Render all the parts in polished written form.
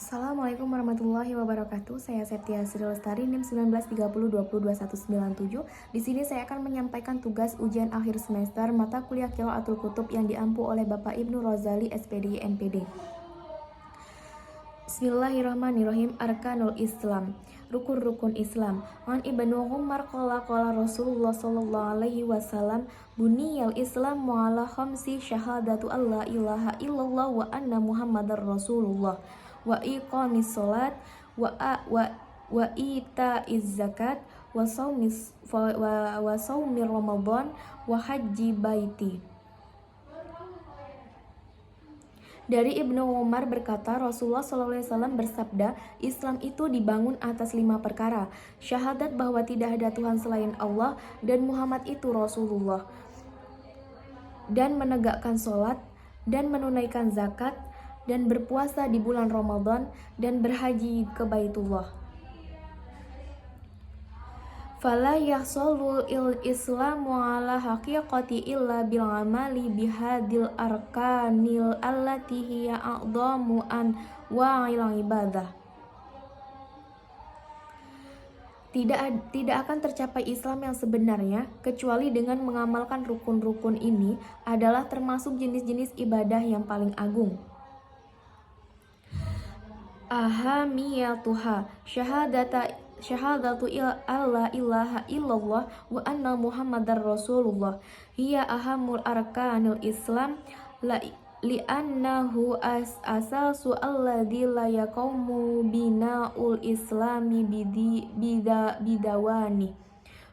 Assalamualaikum warahmatullahi wabarakatuh. Saya Septia Sri Lestari, NIM 1930202197. Di sini saya akan menyampaikan tugas ujian akhir semester mata kuliah Qiraatul Kutub yang diampu oleh Bapak Ibnu Rozali, SPD, NPD. Bismillahirrahmanirrahim. Arkanul Islam, rukun-rukun Islam. An Ibnu Umar qala Rasulullah sallallahu alaihi wasallam, buniyal Islam ala khamsi syahadatu alla ilaha illallah wa anna Muhammadar Rasulullah wa iqamis salat wa itaiz zakat wa saumi Ramadan wa haji baiti. Dari Ibnu Umar berkata, Rasulullah SAW bersabda, Islam itu dibangun atas 5 perkara. Syahadat bahwa tidak ada Tuhan selain Allah dan Muhammad itu Rasulullah. Dan menegakkan sholat, dan menunaikan zakat, dan berpuasa di bulan Ramadan, dan berhaji ke Baitullah. Fala yahsulul islamu ala haqiqati illa bil amali bihadil arkanil allati hiya a'dhamu an wa'il ibadah. Tidak akan tercapai Islam yang sebenarnya kecuali dengan mengamalkan rukun-rukun ini adalah termasuk jenis-jenis ibadah yang paling agung. Ahamiyatuha syahadatu alla ilaha illallah wa anna Muhammadar Rasulullah hiya ahamul arkanil Islam li'annahu asasu alladhi la yaqumu bina'ul islami bidawani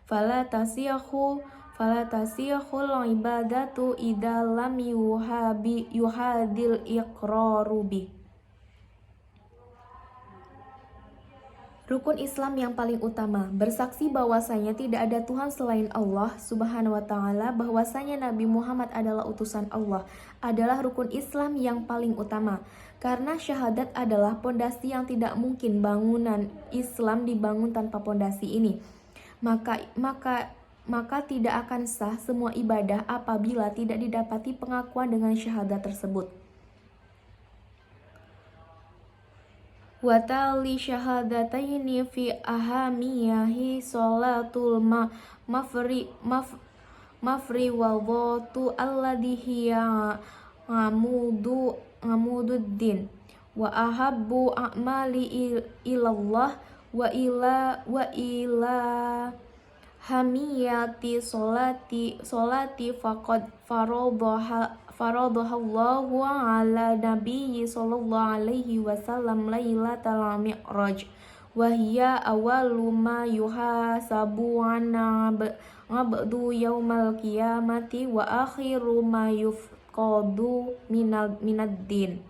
fala tasihul ibadatu idza lam yuhadil iqraru bih. Rukun Islam yang paling utama, bersaksi bahwasanya tidak ada Tuhan selain Allah Subhanahu wa Ta'ala, bahwasanya Nabi Muhammad adalah utusan Allah, adalah rukun Islam yang paling utama. Karena syahadat adalah pondasi yang tidak mungkin bangunan Islam dibangun tanpa pondasi ini. Maka tidak akan sah semua ibadah apabila tidak didapati pengakuan dengan syahadat tersebut. Watali syahadataini fi ahamiyahi sholatul mafri wadhatu alladhi hiya ngamududdin wa ahabbu a'mali ilallah wa ila hamiyati solati faqad faradhahallahu ala nabiyyi sallallahu alaihi wasallam lailatal mi'raj wa hiya awwalu ma yuhasabu abdu yaumal qiyamati wa akhiru ma yufqadu minad din.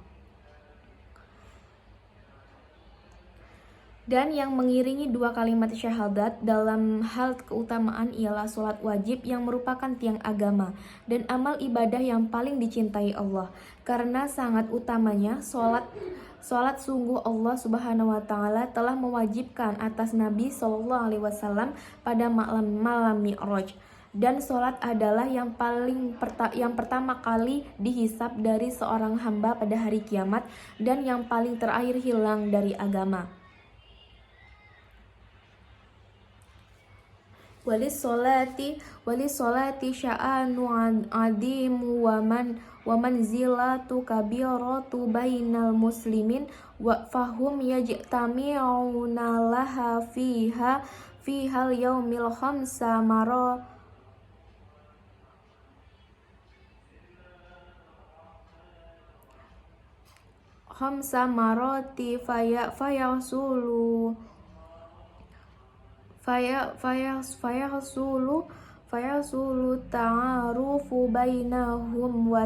Dan yang mengiringi 2 kalimat syahadat dalam hal keutamaan ialah sholat wajib yang merupakan tiang agama dan amal ibadah yang paling dicintai Allah. Karena sangat utamanya sholat sungguh Allah Subhanahu wa Ta'ala telah mewajibkan atas Nabi Sallallahu Alaihi Wasallam pada malam Mi'raj. Dan sholat adalah yang pertama kali dihisab dari seorang hamba pada hari kiamat dan yang paling terakhir hilang dari agama. Walis solati sya'anu adimu wa manzilatu kabiratu bainal muslimin wa fahum yajtami'una laha fihal yaumil khamsa marati fayasulu ta'arufu bainahum wa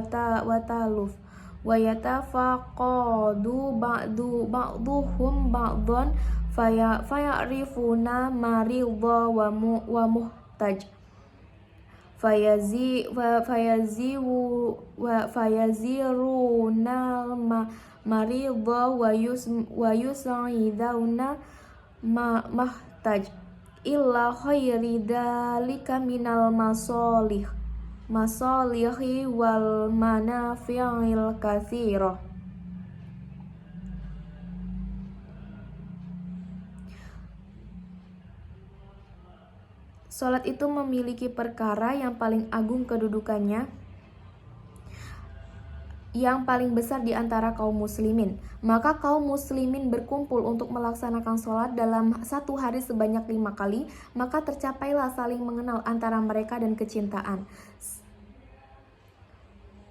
taluf wa yatafaqadu ba'duhum ba'dan fayarifuna maridha wa muhtaj fayaziruna maridha wa yus'iduna mahtaj illa khairi dalika minal masalihi wal manafi'il katsirah. Salat itu memiliki perkara yang paling agung kedudukannya, yang paling besar di antara kaum muslimin. Maka kaum muslimin berkumpul untuk melaksanakan sholat dalam satu hari sebanyak 5 kali, maka tercapailah saling mengenal antara mereka dan kecintaan.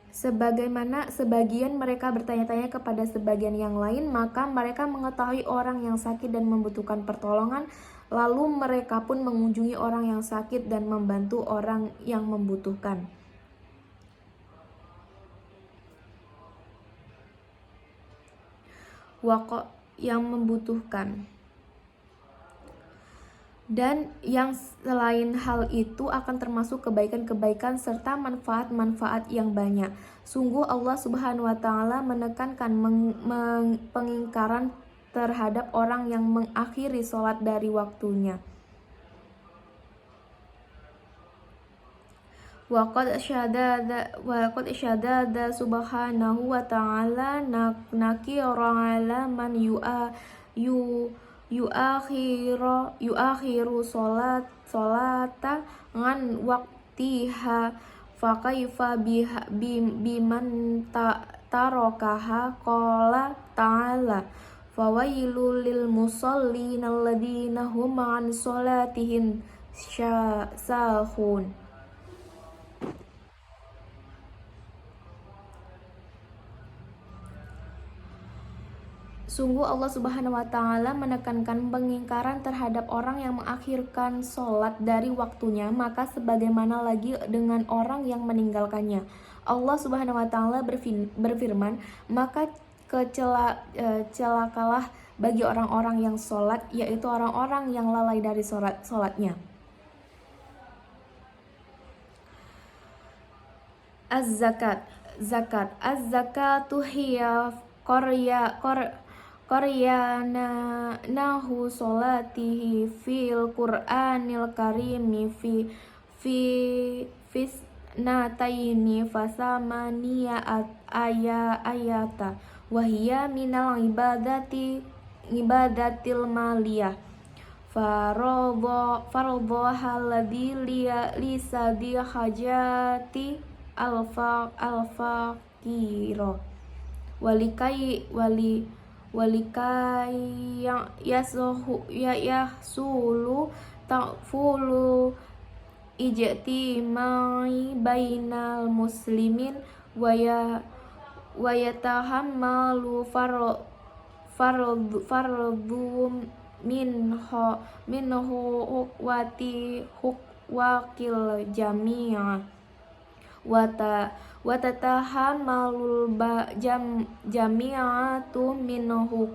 Sebagaimana sebagian mereka bertanya-tanya kepada sebagian yang lain, maka mereka mengetahui orang yang sakit dan membutuhkan pertolongan, lalu mereka pun mengunjungi orang yang sakit dan membantu orang yang membutuhkan. Yang membutuhkan. Dan yang selain hal itu akan termasuk kebaikan-kebaikan serta manfaat-manfaat yang banyak. Sungguh Allah Subhanahu wa taala menekankan pengingkaran terhadap orang yang mengakhiri sholat dari waktunya. Waqad syadada subhanahu wa ta'ala nakira ala man yuakhiru solata ngan waktiha fakaifa biman tarokaha qala ta'ala fawailul lil musallin alladhina hum an solatihim sahun. Sungguh Allah Subhanahu wa taala menekankan pengingkaran terhadap orang yang mengakhirkan sholat dari waktunya, maka sebagaimana lagi dengan orang yang meninggalkannya. Allah Subhanahu wa taala berfirman, maka celakalah bagi orang-orang yang sholat, yaitu orang-orang yang lalai dari sholatnya. Az-zakatu hiya nahu solatihi fil Qur'anil karimi fisnataini fasamaniya ayata wahiyya minal ibadatil maliyah faradhaha alladhi lisadi hajati al-faqira walikai yahsulu ta'fulu ijtimai bainal muslimin wa yatahammalu fardum minhu hukwakil jami'ah wa tatahammalul jami'atu minhu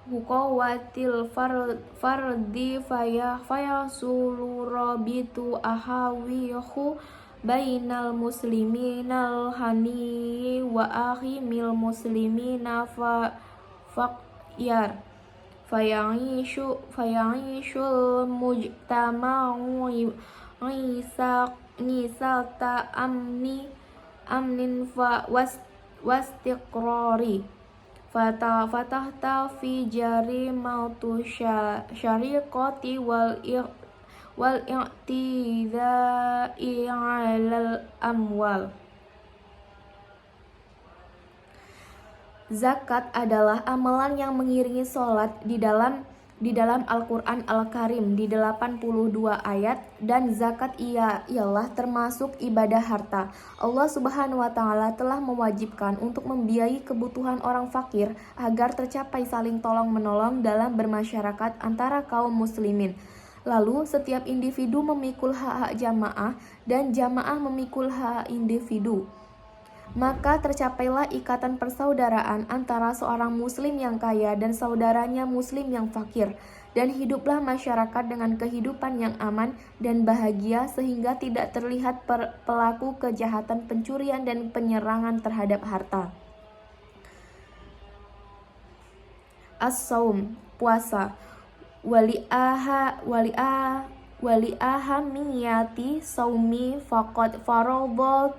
hukawatil fardi fayasulu rabitu ahawihu bainal musliminal hani wa akhimil muslimina faqyar faya'ishul mujtama'u nisata amnin wastiqrari fatahta fi jari mautu syariqati wal i'tidai 'alal amwal. Zakat adalah amalan yang mengiringi sholat di dalam Al-Quran Al-Karim di 82 ayat, dan zakat ialah termasuk ibadah harta. Allah Subhanahu wa taala telah mewajibkan untuk membiayai kebutuhan orang fakir agar tercapai saling tolong-menolong dalam bermasyarakat antara kaum muslimin. Lalu setiap individu memikul hak-hak jamaah dan jamaah memikul hak individu. Maka tercapailah ikatan persaudaraan antara seorang muslim yang kaya dan saudaranya muslim yang fakir, dan hiduplah masyarakat dengan kehidupan yang aman dan bahagia sehingga tidak terlihat pelaku kejahatan pencurian dan penyerangan terhadap harta. As-saum, puasa. Wali'ahamiyati saumi faqad faradahu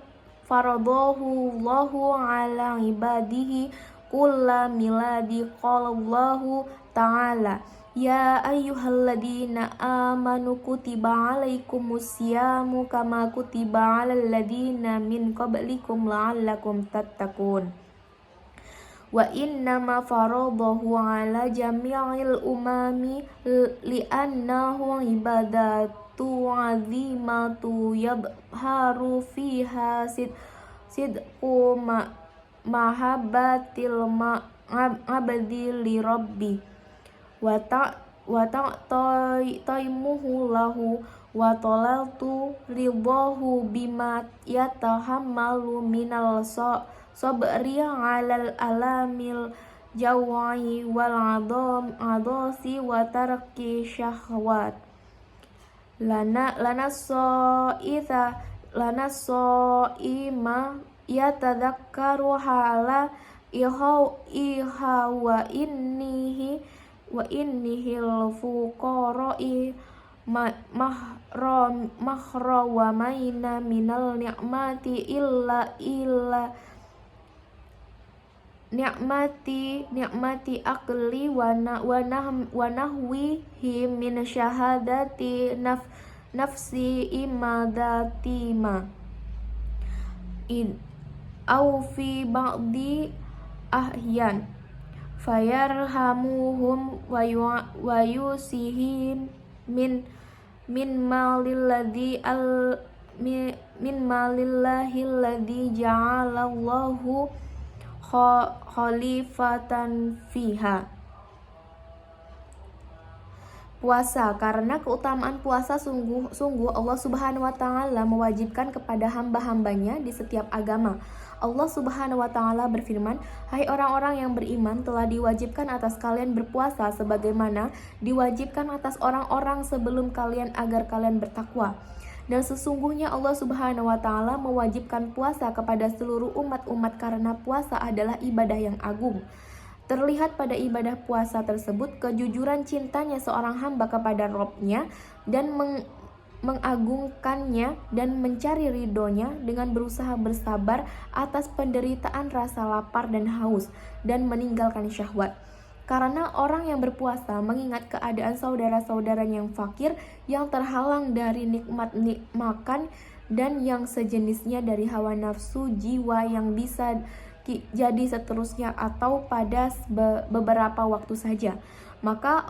Allahu ala ibadihi kulla miladi. Qala Allahu ta'ala ya ayyuhalladzina amanu kutiba alaikumusyamu kama kutiba alal ladzina min qablikum la'allakum tattaqun. Wa innama faradahu ala jami'il umami li'annahu ibadatu azimatu yadharu fiha sidqu mahabbatil abdi li rabbi wa ta'taimuhu lahu wa talaltu ridahu bima yatahammalu minal sabri alal alamil jawai wal adasi wa tarki syahwat. Lana so'ima yatadhakkaru hala iha wa innihi al-fuqara'i mahrawamaina minal ni'mati illa ni'mati akli wa nahwihi min syahadati nafsi imadatima au fi ba'di ahyan fayarhamuhum wa yusihim min malillahi alladhi ja'alallahu khalifatan fiha. Puasa, karena keutamaan puasa sungguh Allah Subhanahu wa Ta'ala mewajibkan kepada hamba-hambanya di setiap agama. Allah Subhanahu wa Ta'ala berfirman, "Hai orang-orang yang beriman, telah diwajibkan atas kalian berpuasa sebagaimana diwajibkan atas orang-orang sebelum kalian agar kalian bertakwa." Dan sesungguhnya Allah Subhanahu wa Ta'ala mewajibkan puasa kepada seluruh umat-umat karena puasa adalah ibadah yang agung. Terlihat pada ibadah puasa tersebut kejujuran cintanya seorang hamba kepada Rabb-nya dan mengagungkannya dan mencari ridhonya dengan berusaha bersabar atas penderitaan rasa lapar dan haus dan meninggalkan syahwat. Karena orang yang berpuasa mengingat keadaan saudara-saudaranya yang fakir, yang terhalang dari nikmat makan dan yang sejenisnya dari hawa nafsu jiwa yang bisa jadi seterusnya atau pada beberapa waktu saja. Maka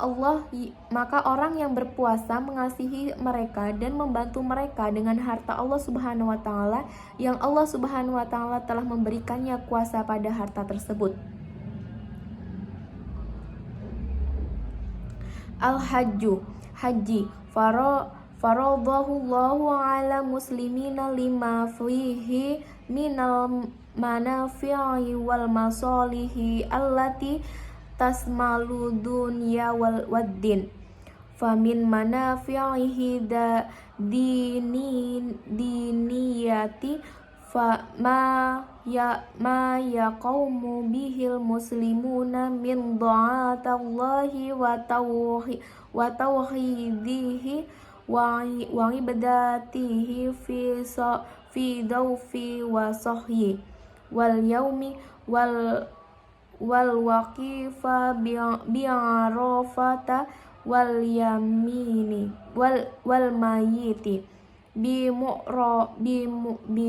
orang yang berpuasa mengasihi mereka dan membantu mereka dengan harta Allah Subhanahu wa Ta'ala yang Allah Subhanahu wa Ta'ala telah memberikannya kuasa pada harta tersebut. Al-Hajju, haji, faradahullahu ala muslimina lima fihi minal manafi'i wal masalihi allati tasmalu dunya waddin. Famin manafi'ihi diniyati ma yaqaumu bihil muslimuna min dha'atallahi wa tauhidihi wa ibadatihi fi dawfi wa sahyi wal yaumi wal waqifa bi'arafata wal yamini wal mayiti bi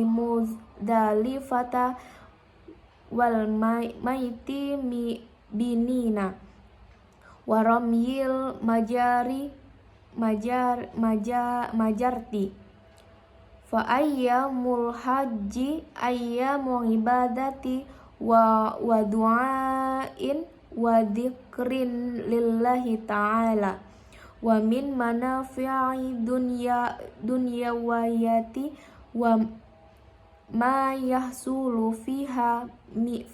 muzdalifata wal maiti binina wa ramyil majarti fa ayyamul haji ayyamul ibadati wa du'ain wa dzikrin lillahi ta'ala wa min manafi'i dunyawiyati wa ma yahsulu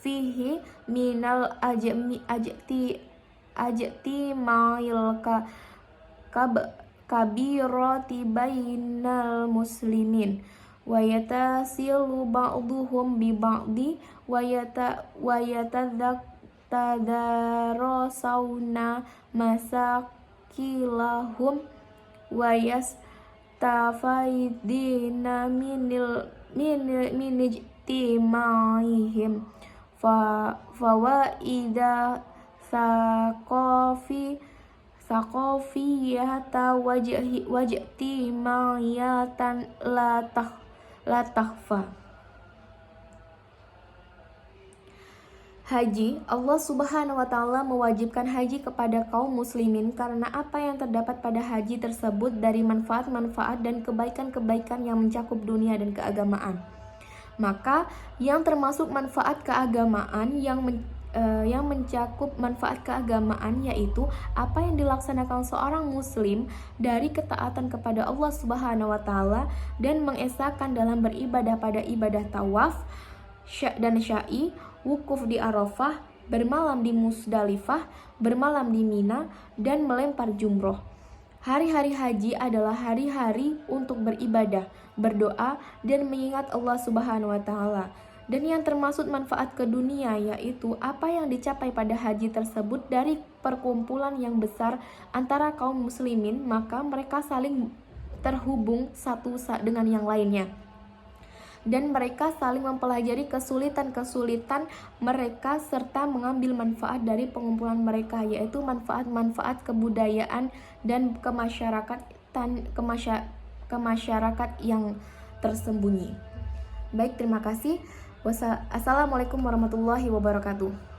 fihi minal ajti ma'il kabirati bainal muslimin wa yatasilu ba'duhum bi ba'di wa yatadarasawna masakilahum wa yastafaidina min ijtimaihim fawaida saqafiyata wajtima'iyatan la takhfa. Haji, Allah Subhanahu wa Ta'ala mewajibkan haji kepada kaum muslimin karena apa yang terdapat pada haji tersebut dari manfaat-manfaat dan kebaikan-kebaikan yang mencakup dunia dan keagamaan. Maka yang termasuk manfaat keagamaan yang mencakup manfaat keagamaan yaitu apa yang dilaksanakan seorang muslim dari ketaatan kepada Allah Subhanahu wa Ta'ala dan mengesahkan dalam beribadah pada ibadah tawaf dan sya'i, wukuf di Arafah, bermalam di Musdalifah, bermalam di Mina, dan melempar jumroh. Hari-hari haji adalah hari-hari untuk beribadah, berdoa, dan mengingat Allah Subhanahu wa Ta'ala. Dan yang termasuk manfaat ke dunia yaitu apa yang dicapai pada haji tersebut dari perkumpulan yang besar antara kaum muslimin, maka mereka saling terhubung satu dengan yang lainnya. Dan mereka saling mempelajari kesulitan-kesulitan mereka serta mengambil manfaat dari pengumpulan mereka, yaitu manfaat-manfaat kebudayaan dan kemasyarakat yang tersembunyi. Baik, terima kasih. Assalamualaikum warahmatullahi wabarakatuh.